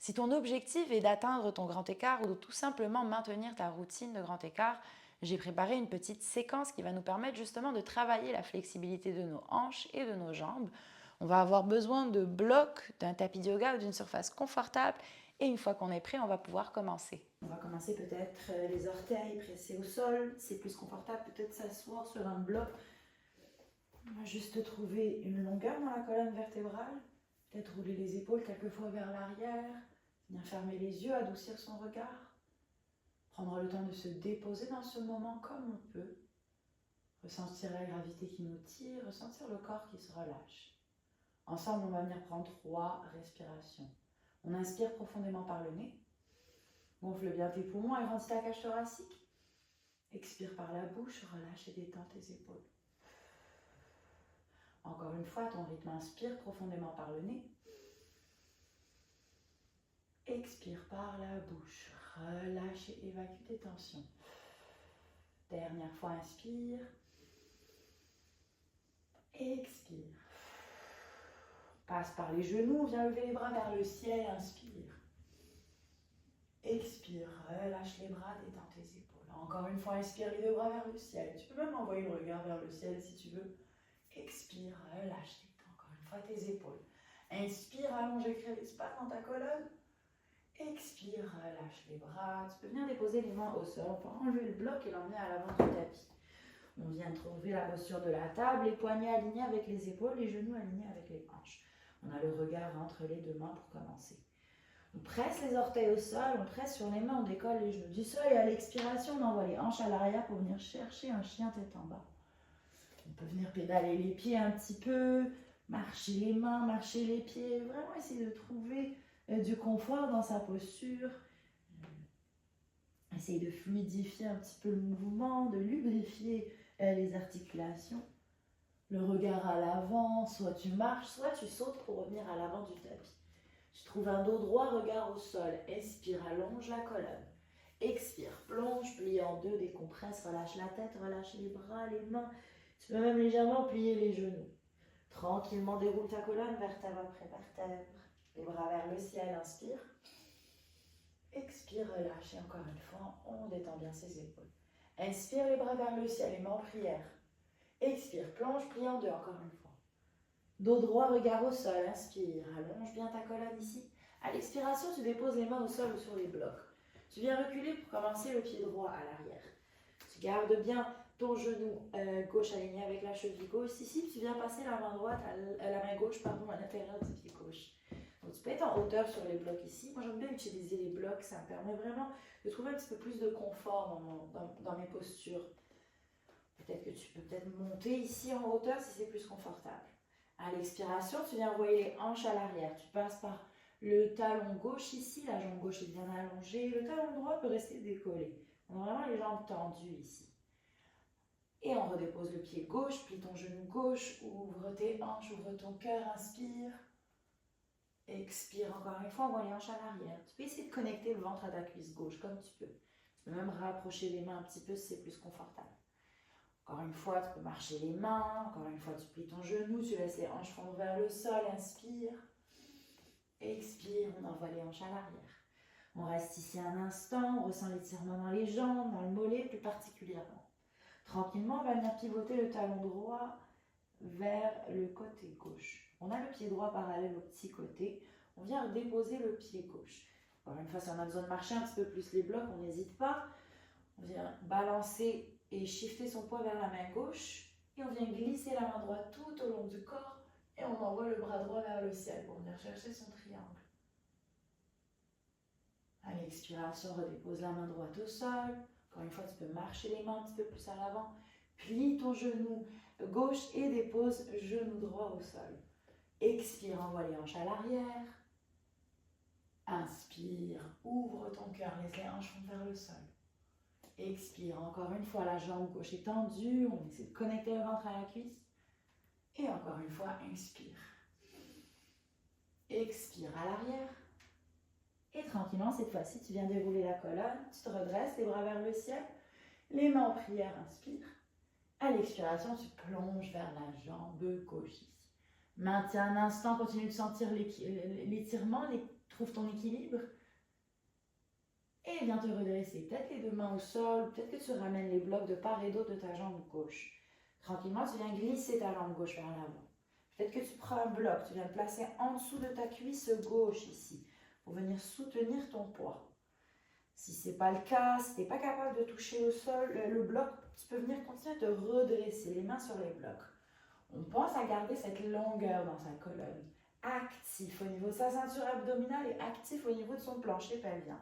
Si ton objectif est d'atteindre ton grand écart ou de tout simplement maintenir ta routine de grand écart, j'ai préparé une petite séquence qui va nous permettre justement de travailler la flexibilité de nos hanches et de nos jambes. On va avoir besoin de blocs, d'un tapis de yoga ou d'une surface confortable. Et une fois qu'on est prêt, on va pouvoir commencer. On va commencer peut-être les orteils pressés au sol. C'est plus confortable peut-être s'asseoir sur un bloc. On va juste trouver une longueur dans la colonne vertébrale. Peut-être rouler les épaules quelquefois vers l'arrière. Bien fermer les yeux, adoucir son regard. Prendre le temps de se déposer dans ce moment comme on peut. Ressentir la gravité qui nous tire, ressentir le corps qui se relâche. Ensemble, on va venir prendre 3 respirations. On inspire profondément par le nez. Gonfle bien tes poumons, agrandis ta cage thoracique. Expire par la bouche, relâche et détends tes épaules. Encore une fois, à ton rythme, inspire profondément par le nez. Expire par la bouche, relâche et évacue tes tensions. Dernière fois, inspire. Expire. Passe par les genoux, viens lever les bras vers le ciel, inspire. Expire, relâche les bras, détends tes épaules. Encore une fois, inspire les 2 bras vers le ciel. Tu peux même envoyer le regard vers le ciel si tu veux. Expire, relâche, détends encore une fois tes épaules. Inspire, allonge et crée l'espace dans ta colonne. Expire, relâche les bras. Tu peux venir déposer les mains au sol. On peut enlever le bloc et l'emmener à l'avant du tapis. On vient trouver la posture de la table, les poignets alignés avec les épaules, les genoux alignés avec les hanches. On a le regard entre les 2 mains pour commencer. On presse les orteils au sol, on presse sur les mains, on décolle les genoux du sol et à l'expiration, on envoie les hanches à l'arrière pour venir chercher un chien tête en bas. On peut venir pédaler les pieds un petit peu, marcher les mains, marcher les pieds, vraiment essayer de trouver du confort dans sa posture. Essayer de fluidifier un petit peu le mouvement, de lubrifier les articulations. Le regard à l'avant, soit tu marches, soit tu sautes pour revenir à l'avant du tapis. Tu trouves un dos droit, regard au sol. Expire, allonge la colonne. Expire, plonge, plie en 2, décompresse, relâche la tête, relâche les bras, les mains. Tu peux même légèrement plier les genoux. Tranquillement déroule ta colonne, vertèbre après vertèbre. Les bras vers le ciel, inspire. Expire, relâche et encore une fois, on détend bien ses épaules. Inspire, les bras vers le ciel, les mains en prière. Expire, plonge, plie en 2, encore une fois. Dos droit, regard au sol, inspire, allonge bien ta colonne ici. À l'expiration, tu déposes les mains au sol ou sur les blocs. Tu viens reculer pour commencer le pied droit à l'arrière. Tu gardes bien ton genou gauche aligné avec la cheville gauche. Ici, tu viens passer la main droite, la main gauche à l'intérieur du pied gauche. Donc, tu peux être en hauteur sur les blocs ici. Moi, j'aime bien utiliser les blocs. Ça me permet vraiment de trouver un petit peu plus de confort dans mes postures. Peut-être que tu peux peut-être monter ici en hauteur si c'est plus confortable. À l'expiration, tu viens envoyer les hanches à l'arrière. Tu passes par le talon gauche ici. La jambe gauche est bien allongée. Le talon droit peut rester décollé. On a vraiment les jambes tendues ici. Et on redépose le pied gauche, plie ton genou gauche, ouvre tes hanches, ouvre ton cœur, inspire. Expire encore une fois, envoie les hanches à l'arrière. Tu peux essayer de connecter le ventre à ta cuisse gauche comme tu peux. Tu peux même rapprocher les mains un petit peu si c'est plus confortable. Encore une fois, tu peux marcher les mains. Encore une fois, tu plies ton genou, tu laisses les hanches fondre vers le sol, inspire. Expire, on envoie les hanches à l'arrière. On reste ici un instant, on ressent l'étirement dans les jambes, dans le mollet plus particulièrement. Tranquillement, on va venir pivoter le talon droit vers le côté gauche. On a le pied droit parallèle au petit côté. On vient déposer le pied gauche. Encore une fois, si on a besoin de marcher un petit peu plus les blocs, on n'hésite pas. On vient balancer et shifter son poids vers la main gauche. Et on vient glisser la main droite tout au long du corps. Et on envoie le bras droit vers le ciel pour venir chercher son triangle. À l'expiration, redépose la main droite au sol. Encore une fois, tu peux marcher les mains un petit peu plus à l'avant. Plie ton genou gauche et dépose genou droit au sol. Expire, envoie les hanches à l'arrière. Inspire, ouvre ton cœur, laisse les hanches fondre vers le sol. Expire, encore une fois, la jambe gauche est tendue. On essaie de connecter le ventre à la cuisse. Et encore une fois, inspire. Expire à l'arrière. Et tranquillement, cette fois-ci, tu viens dérouler la colonne. Tu te redresses, les bras vers le ciel. Les mains en prière, inspire. À l'expiration, tu plonges vers la jambe gauche ici. Maintiens un instant, continue de sentir l'étirement, Trouve ton équilibre. Et viens te redresser. Peut-être les deux mains au sol, peut-être que tu ramènes les blocs de part et d'autre de ta jambe gauche. Tranquillement, tu viens glisser ta jambe gauche vers l'avant. Peut-être que tu prends un bloc, tu viens le placer en dessous de ta cuisse gauche ici, pour venir soutenir ton poids. Si ce n'est pas le cas, si tu n'es pas capable de toucher le sol, le bloc, tu peux venir continuer à te redresser, les mains sur les blocs. On pense à garder cette longueur dans sa colonne. Actif au niveau de sa ceinture abdominale et actif au niveau de son plancher pelvien.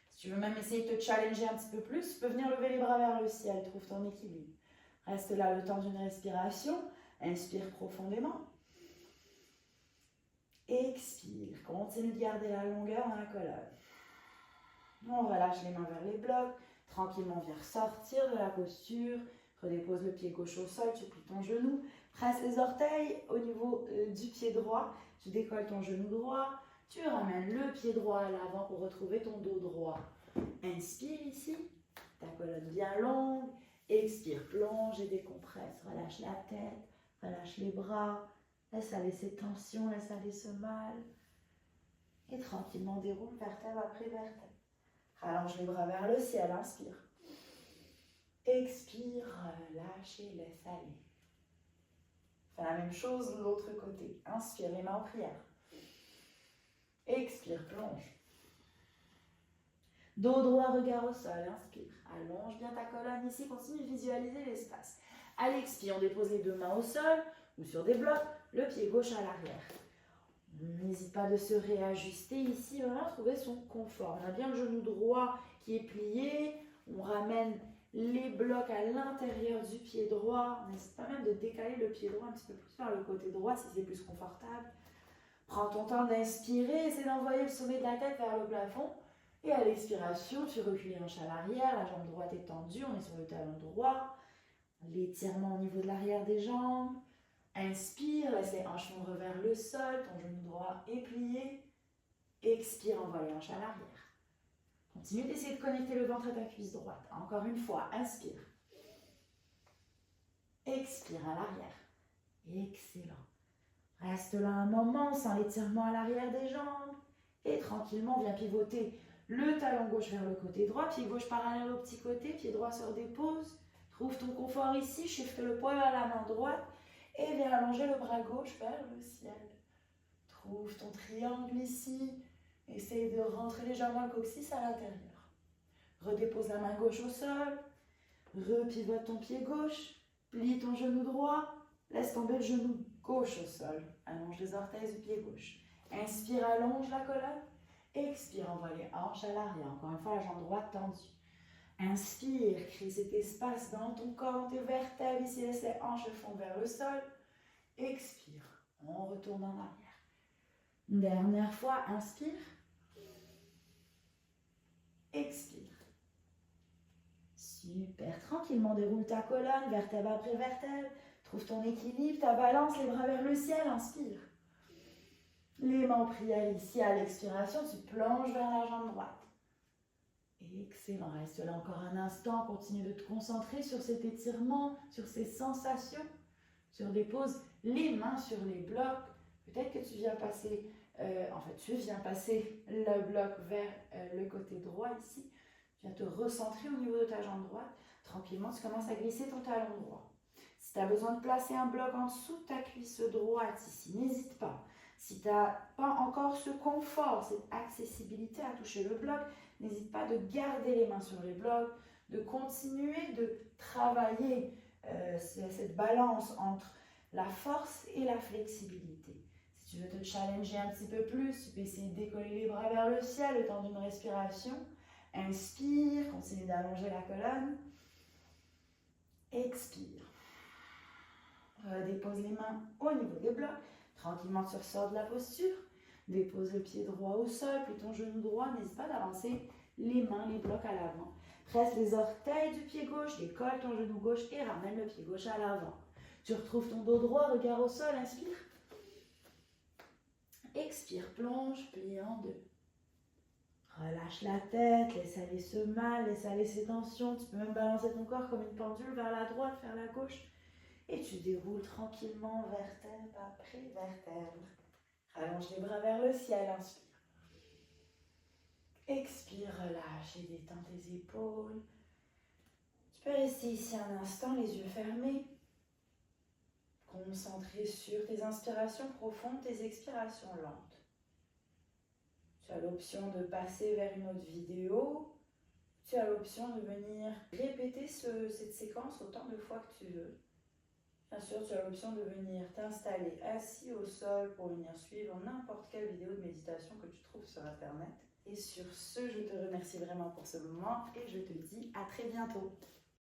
Si tu veux même essayer de te challenger un petit peu plus, tu peux venir lever les bras vers le ciel, trouve ton équilibre. Reste là le temps d'une respiration, inspire profondément. Expire, continue de garder la longueur dans la colonne. On relâche les mains vers les blocs, tranquillement viens ressortir de la posture, redépose le pied gauche au sol, tu plies ton genou, presse les orteils au niveau du pied droit, tu décolles ton genou droit, tu ramènes le pied droit à l'avant pour retrouver ton dos droit. Inspire ici, ta colonne bien longue, expire, plonge et décompresse, relâche la tête, relâche les bras, laisse aller ces tensions, laisse aller ce mal et tranquillement déroule vertèbre après vertèbre. Rallonge les bras vers le ciel, inspire. Expire, relâche et laisse aller. Fais la même chose de l'autre côté. Inspire, les mains en prière. Expire, plonge. Dos droit, regard au sol, inspire. Allonge bien ta colonne ici, continue de visualiser l'espace. À l'expire, on dépose les deux mains au sol ou sur des blocs, le pied gauche à l'arrière. N'hésite pas de se réajuster ici, vraiment trouver son confort. On a bien le genou droit qui est plié, on ramène les blocs à l'intérieur du pied droit. N'hésite pas même de décaler le pied droit un petit peu plus vers le côté droit si c'est plus confortable. Prends ton temps d'inspirer, essaie d'envoyer le sommet de la tête vers le plafond. Et à l'expiration, tu recules les hanches à l'arrière, la jambe droite est tendue, on est sur le talon droit. L'étirement au niveau de l'arrière des jambes. Inspire, laisse les hanches fondre vers le sol, ton genou droit est plié. Expire, envoie les hanches à l'arrière. Continue d'essayer de connecter le ventre à ta cuisse droite. Encore une fois, inspire. Expire à l'arrière. Excellent. Reste là un moment sans l'étirement à l'arrière des jambes. Et tranquillement, viens pivoter le talon gauche vers le côté droit, pied gauche parallèle au petit côté, pied droit se redépose. Trouve ton confort ici, shift le poids vers la main droite. Et viens allonger le bras gauche vers le ciel. Trouve ton triangle ici. Essaye de rentrer légèrement le coccyx à l'intérieur. Redépose la main gauche au sol. Repivote ton pied gauche. Plie ton genou droit. Laisse tomber le genou gauche au sol. Allonge les orteils du pied gauche. Inspire, allonge la colonne. Expire, envoie les hanches à l'arrière. Encore une fois, la jambe droite tendue. Inspire, crée cet espace dans ton corps, dans tes vertèbres. Ici, laisse les hanches fondre vers le sol. Expire, on retourne en arrière. Une dernière fois, inspire. Expire. Super, tranquillement déroule ta colonne, vertèbre après vertèbre. Trouve ton équilibre, ta balance, les bras vers le ciel, inspire. Les mains en prière ici, à l'expiration, tu plonges vers la jambe droite. Excellent, reste là encore un instant, continue de te concentrer sur cet étirement, sur ces sensations. Tu redéposes les mains sur les blocs. Peut-être que tu viens passer, le bloc vers le côté droit ici. Tu viens te recentrer au niveau de ta jambe droite. Tranquillement, tu commences à glisser ton talon droit. Si tu as besoin de placer un bloc en dessous de ta cuisse droite ici, n'hésite pas. Si tu n'as pas encore ce confort, cette accessibilité à toucher le bloc, n'hésite pas de garder les mains sur les blocs, de continuer de travailler cette balance entre la force et la flexibilité. Si tu veux te challenger un petit peu plus, tu peux essayer de décoller les bras vers le ciel le temps d'une respiration. Inspire, continue d'allonger la colonne. Expire. Dépose les mains au niveau des blocs. Tranquillement, tu ressors de la posture. Dépose le pied droit au sol, puis ton genou droit. N'hésite pas d'avancer les mains, les blocs à l'avant. Presse les orteils du pied gauche, décolle ton genou gauche et ramène le pied gauche à l'avant. Tu retrouves ton dos droit, regard au sol, inspire. Expire, plonge, plie en deux. Relâche la tête, laisse aller ce mal, laisse aller ces tensions. Tu peux même balancer ton corps comme une pendule vers la droite, vers la gauche. Et tu déroules tranquillement vertèbre après vertèbre. Rallonge les bras vers le ciel, inspire. Expire, relâche et détends tes épaules. Tu peux rester ici un instant, les yeux fermés. Concentré sur tes inspirations profondes, tes expirations lentes. Tu as l'option de passer vers une autre vidéo. Tu as l'option de venir répéter cette séquence autant de fois que tu veux. Bien sûr, tu as l'option de venir t'installer assis au sol pour venir suivre n'importe quelle vidéo de méditation que tu trouves sur Internet. Et sur ce, je te remercie vraiment pour ce moment et je te dis à très bientôt.